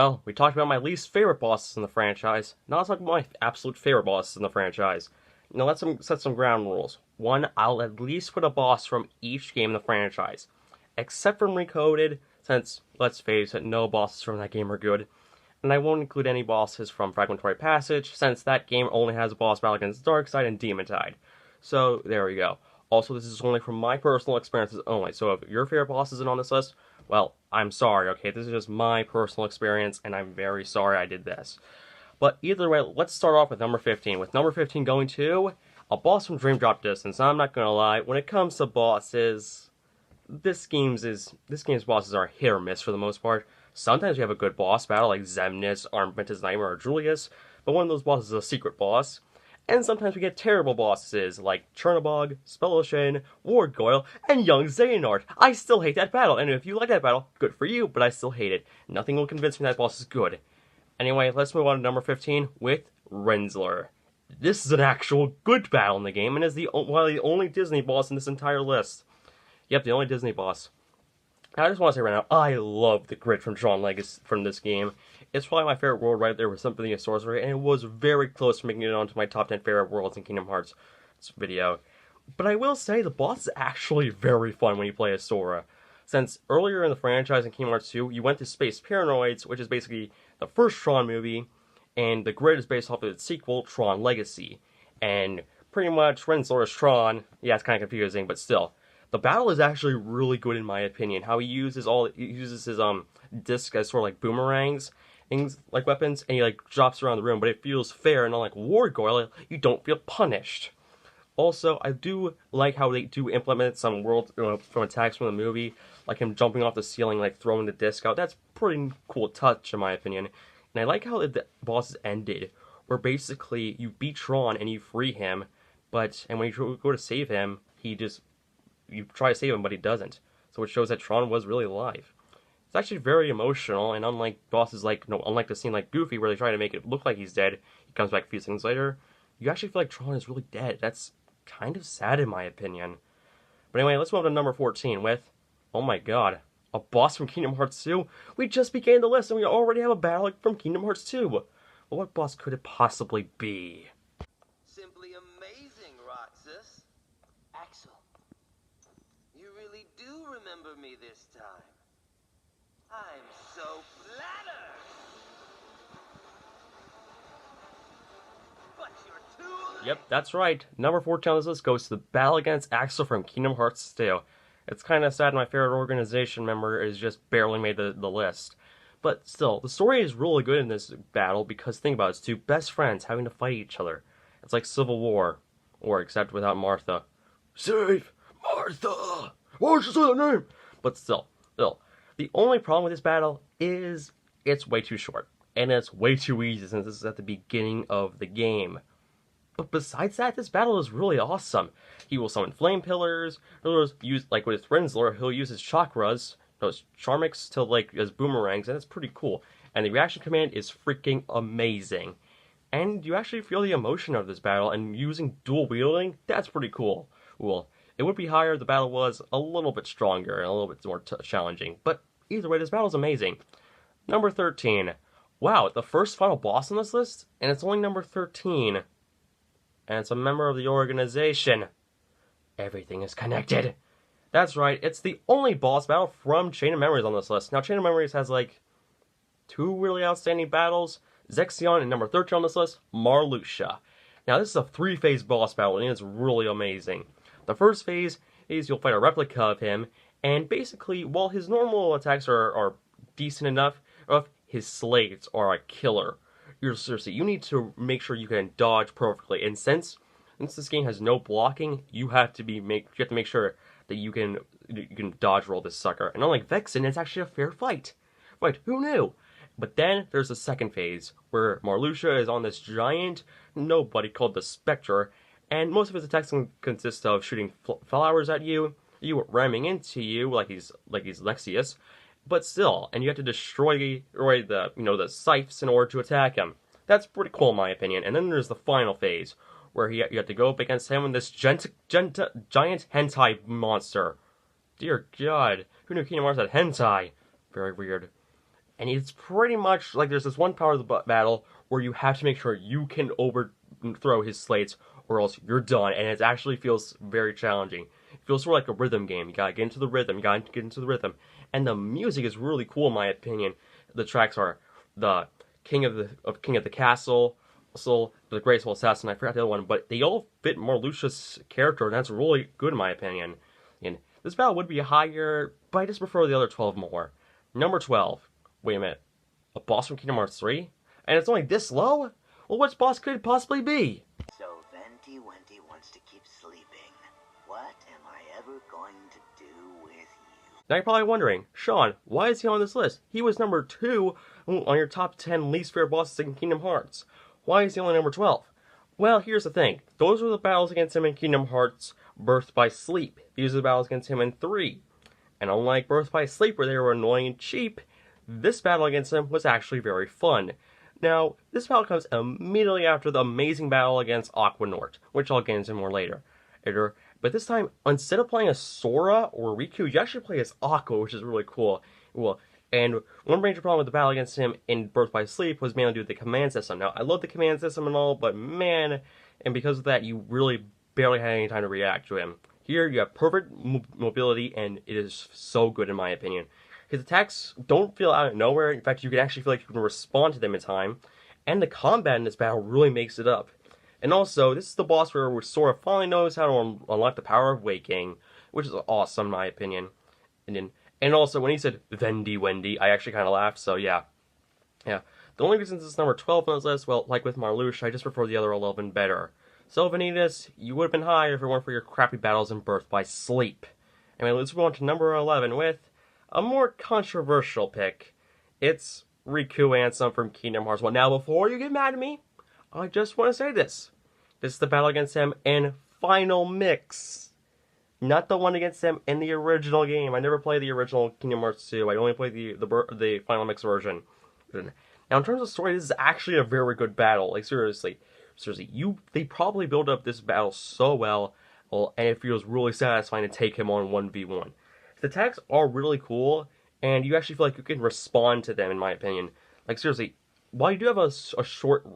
Well, we talked about my least favorite bosses in the franchise. Now let's talk about my absolute favorite bosses in the franchise. Now let's set some ground rules. One, I'll at least put a boss from each game in the franchise. Except for Recoded, since, let's face it, no bosses from that game are good. And I won't include any bosses from Fragmentary Passage, since that game only has a boss battle against Darkseid and Demontide. So, there we go. Also, this is only from my personal experiences only, so if your favorite boss isn't on this list, well, I'm sorry, okay? This is just my personal experience, and I'm very sorry I did this. But either way, let's start off with number 15. With number 15 going to a boss from Dream Drop Distance. I'm not gonna lie, when it comes to bosses, this game's bosses are hit or miss for the most part. Sometimes you have a good boss battle like Xemnas, Armentis Nightmare, or Julius, but one of those bosses is a secret boss. And sometimes we get terrible bosses like Chernobog, Spelloshin, Wargoyle, and Young Xehanort. I still hate that battle, and if you like that battle, good for you, but I still hate it. Nothing will convince me that boss is good. Anyway, let's move on to number 15 with Rinzler. This is an actual good battle in the game, and is one of the only Disney boss in this entire list. Yep, the only Disney boss. I just want to say right now, I love the grid from Tron Legacy from this game. It's probably my favorite world right there with Symphony of Sorcery, and it was very close to making it onto my top 10 favorite worlds in Kingdom Hearts video. But I will say, the boss is actually very fun when you play as Sora. Since earlier in the franchise in Kingdom Hearts 2, you went to Space Paranoids, which is basically the first Tron movie, and the grid is based off of its sequel, Tron Legacy. And pretty much Rinzler is Tron. Yeah, it's kind of confusing, but still. The battle is actually really good in my opinion. How he uses his disc as sort of like boomerangs, things like weapons, and he like drops around the room, but it feels fair, and unlike Wargoyle, you don't feel punished. Also, I do like how they do implement some from attacks from the movie, like him jumping off the ceiling, like throwing the disc out. That's a pretty cool touch in my opinion. And I like how the bosses ended, where basically you beat Tron and you free him, and when you go to save him, you try to save him, but he doesn't. So it shows that Tron was really alive. It's actually very emotional, and unlike bosses unlike the scene like Goofy, where they try to make it look like he's dead, he comes back a few seconds later, you actually feel like Tron is really dead. That's kind of sad in my opinion. But anyway, let's move on to number 14 with, oh my god, a boss from Kingdom Hearts 2? We just began the list and we already have a battle from Kingdom Hearts 2. Well, what boss could it possibly be? Simply amazing, Roxas. Axel, you really do remember me this time. I'm so flattered. But you're too late. Yep, that's right. Number 14 on this list goes to the battle against Axel from Kingdom Hearts 2. It's kind of sad my favorite organization member is just barely made the list. But still, the story is really good in this battle because think about it, it's two best friends having to fight each other. It's like Civil War, or except without Martha. Save Martha! Why'd you say that name? But still, the only problem with this battle is it's way too short. And it's way too easy since this is at the beginning of the game. But besides that, this battle is really awesome. He will summon flame pillars, like with Rinzler, he'll use his chakras, those Charmix as boomerangs, and it's pretty cool. And the reaction command is freaking amazing. And you actually feel the emotion of this battle, and using dual wielding, that's pretty cool. Well, it would be higher if the battle was a little bit stronger and a little bit more challenging. But either way, this battle is amazing. Number 13. Wow, the first final boss on this list, and it's only number 13. And it's a member of the organization. Everything is connected. That's right, it's the only boss battle from Chain of Memories on this list. Now, Chain of Memories has, two really outstanding battles. Zexion and number 13 on this list, Marluxia. Now, this is a 3-phase boss battle, and it's really amazing. The first phase is you'll fight a replica of him, and basically, while his normal attacks are decent enough, his slates are a killer. You need to make sure you can dodge perfectly, and since this game has no blocking, you have to make sure that you can dodge roll this sucker. And unlike Vexen, it's actually a fair fight. Right, who knew? But then there's the second phase, where Marluxia is on this giant nobody called the Spectre, and most of his attacks consist of shooting flowers at you, ramming into you like he's Lexius, but still, and you have to destroy the scythes in order to attack him. That's pretty cool in my opinion. And then there's the final phase, where you have to go up against him and this giant hentai monster. Dear God, who knew Kingdom Hearts had hentai? Very weird. And it's pretty much like there's this one part of the battle where you have to make sure you can overthrow his slates, or else you're done. And it actually feels very challenging. It feels sort of like a rhythm game. You gotta get into the rhythm. You gotta get into the rhythm. And the music is really cool, in my opinion. The tracks are the King of the Castle, also the Graceful Assassin. I forgot the other one, but they all fit Marluxia's character, and that's really good in my opinion. And this battle would be higher, but I just prefer the other 12 more. Number 12. Wait a minute. A boss from Kingdom Hearts 3? And it's only this low? Well, which boss could it possibly be? So Venti Wenti wants to keep sleeping. What am I ever going to do with you? Now you're probably wondering, Sean, why is he on this list? He was number 2 on your top 10 least favorite bosses in Kingdom Hearts. Why is he only number 12? Well, here's the thing. Those were the battles against him in Kingdom Hearts Birth by Sleep. These are the battles against him in 3. And unlike Birth by Sleep, where they were annoying and cheap, this battle against him was actually very fun. Now, this battle comes immediately after the amazing battle against Aquanort, which I'll get into more later. But this time, instead of playing as Sora or Riku, you actually play as Aqua, which is really cool. And one major problem with the battle against him in Birth by Sleep was mainly due to the command system. Now, I love the command system and all, but man, and because of that, you really barely had any time to react to him. Here, you have perfect mobility, and it is so good in my opinion. His attacks don't feel out of nowhere. In fact, you can actually feel like you can respond to them in time. And the combat in this battle really makes it up. And also, this is the boss where Sora finally knows how to unlock the power of Waking, which is awesome in my opinion. And also, when he said Vendi Wendy, I actually kind of laughed, so yeah. The only reason this is number 12 on this list, well, like with Marluxia, I just prefer the other 11 better. So, Vanitas, you would have been higher if it weren't for your crappy battles in Birth by Sleep. Anyway, let's move on to number 11 with a more controversial pick. It's Riku Ansem from Kingdom Hearts 1. Now, before you get mad at me, I just want to say this. This is the battle against him in Final Mix. Not the one against him in the original game. I never played the original Kingdom Hearts 2. I only played the Final Mix version. Now, in terms of story, this is actually a very good battle. Like, seriously, they probably built up this battle so well, and it feels really satisfying to take him on 1v1. The attacks are really cool, and you actually feel like you can respond to them, in my opinion. Like, seriously, while you do have a short,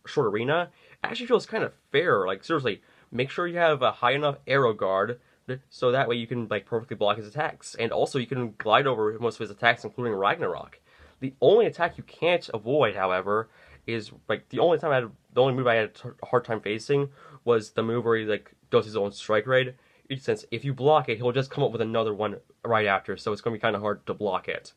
short arena, it actually feels kind of fair. Like, seriously, make sure you have a high enough arrow guard, so that way you can, like, perfectly block his attacks. And also, you can glide over most of his attacks, including Ragnarok. The only attack you can't avoid, however, is, like, the only move I had a hard time facing was the move where he, like, does his own strike raid. Since if you block it, he'll just come up with another one right after, so it's going to be kind of hard to block it.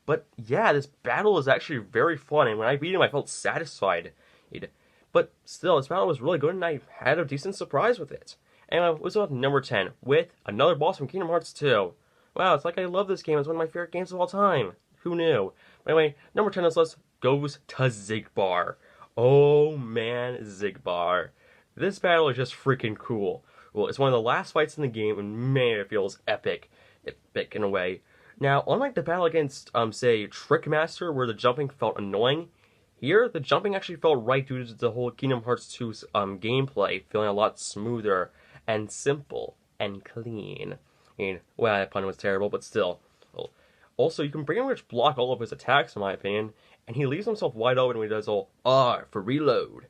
But yeah, this battle is actually very fun, and when I beat him, I felt satisfied. But still, this battle was really good, and I had a decent surprise with it. And it was on number 10, with another boss from Kingdom Hearts 2. Wow, it's like I love this game. It's one of my favorite games of all time. Who knew? But anyway, number 10 on this list goes to Xigbar. Oh man, Xigbar. This battle is just freaking cool. Well, it's one of the last fights in the game, and man, it feels epic in a way. Now, unlike the battle against, say, Trickmaster, where the jumping felt annoying, here, the jumping actually felt right due to the whole Kingdom Hearts 2's gameplay feeling a lot smoother and simple and clean. Well, that pun was terrible, but still. Also, you can pretty much block all of his attacks, in my opinion, and he leaves himself wide open when he does all R for reload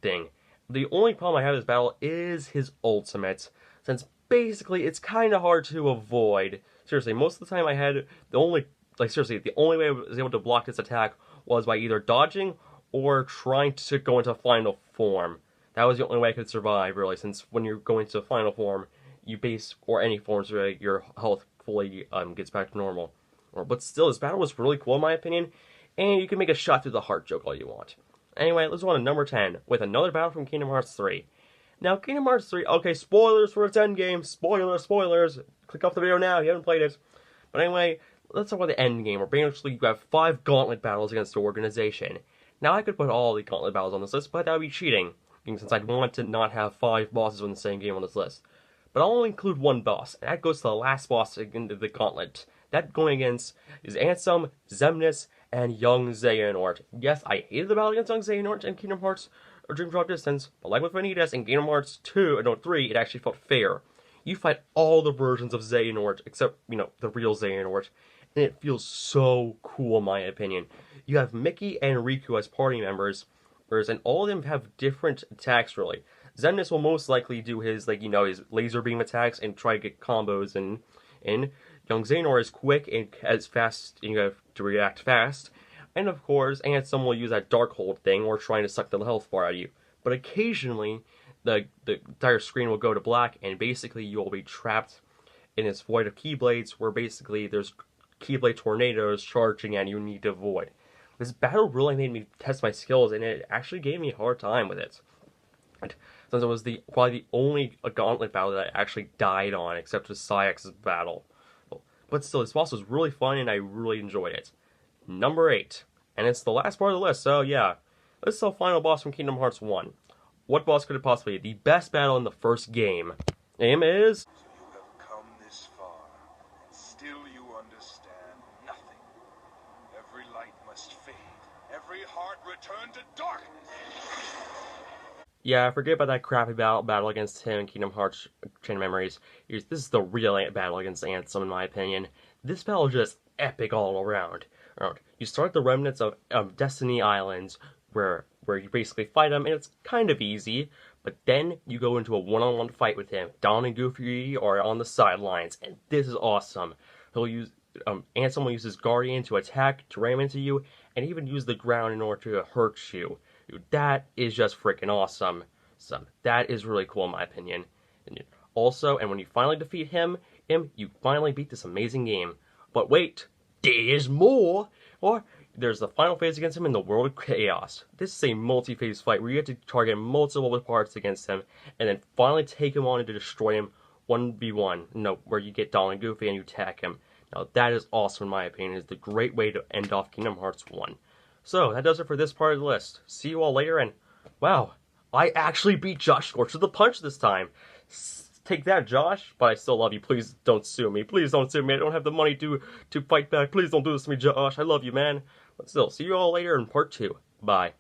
thing. The only problem I have with this battle is his ultimate, since basically it's kind of hard to avoid. Seriously, most of the time the only way I was able to block this attack was by either dodging or trying to go into final form. That was the only way I could survive, really, since when you're going to final form, or any forms, really, your health fully gets back to normal. But still, this battle was really cool in my opinion, and you can make a shot through the heart joke all you want. Anyway, let's go on to number 10, with another battle from Kingdom Hearts 3. Now, Kingdom Hearts 3, okay, spoilers for its endgame, spoilers, click off the video now if you haven't played it. But anyway, let's talk about the endgame, where basically you have 5 gauntlet battles against the organization. Now, I could put all the gauntlet battles on this list, but that would be cheating, since I'd want to not have 5 bosses in the same game on this list. But I'll only include one boss, and that goes to the last boss in the gauntlet. That going against is Ansem, Xemnas, and young Xehanort. Yes, I hated the battle against young Xehanort in Kingdom Hearts or Dream Drop Distance, but like with Vanitas in Kingdom Hearts 2 and 3, it actually felt fair. You fight all the versions of Xehanort, except, the real Xehanort, and it feels so cool in my opinion. You have Mickey and Riku as party members, and all of them have different attacks really. Xemnas will most likely do his his laser beam attacks and try to get combos in. Young Xehanort is quick and as fast, you have to react fast. And of course, Ansem will use that dark hold thing or trying to suck the health bar out of you. But occasionally, the entire screen will go to black, and basically you will be trapped in this void of Keyblades, where basically there's Keyblade tornadoes charging and you need to avoid. This battle really made me test my skills, and it actually gave me a hard time with it. And since it was probably the only gauntlet battle that I actually died on, except for Saïx's battle. But still, this boss was really fun, and I really enjoyed it. Number 8. And it's the last part of the list, so yeah. This is the final boss from Kingdom Hearts 1. What boss could it possibly be? The best battle in the first game. Name is... You have come this far, and still you understand nothing. Every light must fade. Every heart return to darkness. Yeah, forget about that crappy battle against him in Kingdom Hearts Chain of Memories. This is the real battle against Ansem, in my opinion. This battle is just epic all around. You start the remnants of Destiny Islands, where you basically fight him, and it's kind of easy. But then you go into a one-on-one fight with him. Don and Goofy are on the sidelines, and this is awesome. Ansem will use his Guardian to attack, to ram into you, and even use the ground in order to hurt you. That is just freaking awesome. That is really cool in my opinion. And when you finally defeat him, you finally beat this amazing game. But wait, there's more! There's the final phase against him in the World of Chaos. This is a multi-phase fight where you have to target multiple parts against him, and then finally take him on and to destroy him 1v1. Where you get Donald and Goofy and you attack him. Now that is awesome in my opinion. It's a great way to end off Kingdom Hearts 1. So, that does it for this part of the list. See you all later, and wow, I actually beat Josh Scorch with a punch this time. Take that, Josh. But I still love you. Please don't sue me. Please don't sue me. I don't have the money to fight back. Please don't do this to me, Josh. I love you, man. But still, see you all later in part 2. Bye.